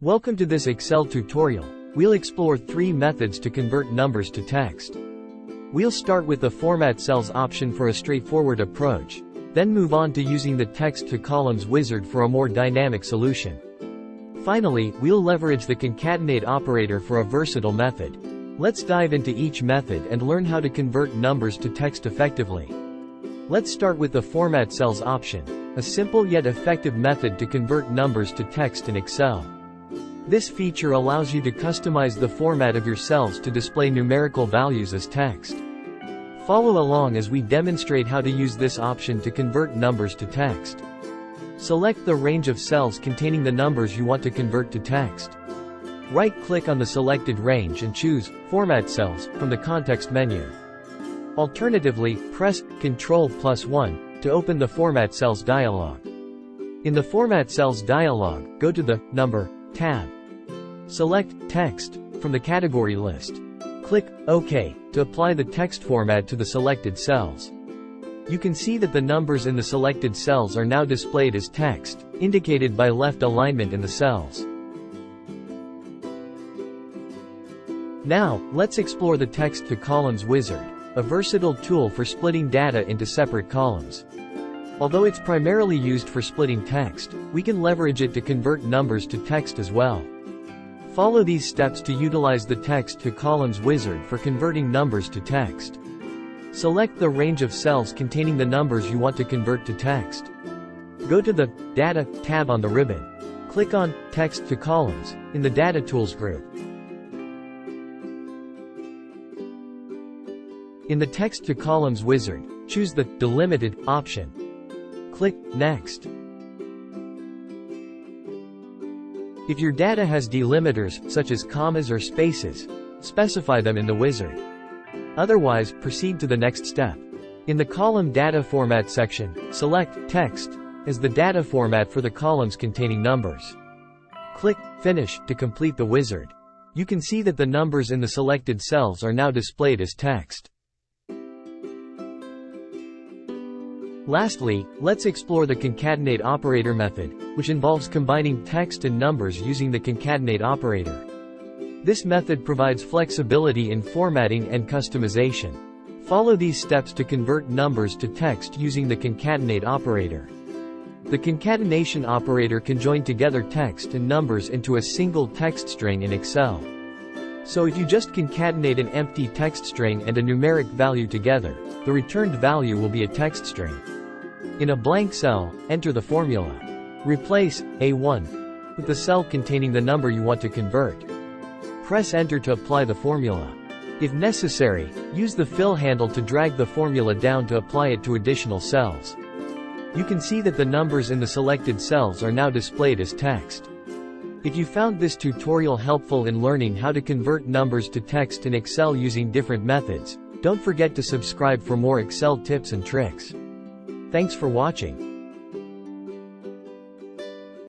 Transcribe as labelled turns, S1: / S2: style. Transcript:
S1: Welcome to this Excel tutorial. We'll explore 3 methods to convert numbers to text. We'll start with the Format Cells option for a straightforward approach, then move on to using the Text to Columns wizard for a more dynamic solution. Finally, we'll leverage the Concatenate Operator for a versatile method. Let's dive into each method and learn how to convert numbers to text effectively. Let's start with the Format Cells option, a simple yet effective method to convert numbers to text in Excel. This feature allows you to customize the format of your cells to display numerical values as text. Follow along as we demonstrate how to use this option to convert numbers to text. Select the range of cells containing the numbers you want to convert to text. Right-click on the selected range and choose Format Cells from the context menu. Alternatively, press Ctrl+1 to open the Format Cells dialog. In the Format Cells dialog, go to the Number tab. Select Text from the category list. Click OK to apply the text format to the selected cells. You can see that the numbers in the selected cells are now displayed as text, indicated by left alignment in the cells. Now, let's explore the Text to Columns wizard, a versatile tool for splitting data into separate columns. Although it's primarily used for splitting text, we can leverage it to convert numbers to text as well. Follow these steps to utilize the Text to Columns wizard for converting numbers to text. Select the range of cells containing the numbers you want to convert to text. Go to the Data tab on the ribbon. Click on Text to Columns in the Data Tools group. In the Text to Columns wizard, choose the Delimited option. Click Next. If your data has delimiters, such as commas or spaces, specify them in the wizard. Otherwise, proceed to the next step. In the Column Data Format section, select Text as the data format for the columns containing numbers. Click Finish to complete the wizard. You can see that the numbers in the selected cells are now displayed as text. Lastly, let's explore the Concatenate Operator method, which involves combining text and numbers using the Concatenate Operator. This method provides flexibility in formatting and customization. Follow these steps to convert numbers to text using the Concatenate Operator. The concatenation operator can join together text and numbers into a single text string in Excel. So if you just concatenate an empty text string and a numeric value together, the returned value will be a text string. In a blank cell, enter the formula. Replace A1 with the cell containing the number you want to convert. Press Enter to apply the formula. If necessary, use the fill handle to drag the formula down to apply it to additional cells. You can see that the numbers in the selected cells are now displayed as text. If you found this tutorial helpful in learning how to convert numbers to text in Excel using different methods, don't forget to subscribe for more Excel tips and tricks. Thanks for watching.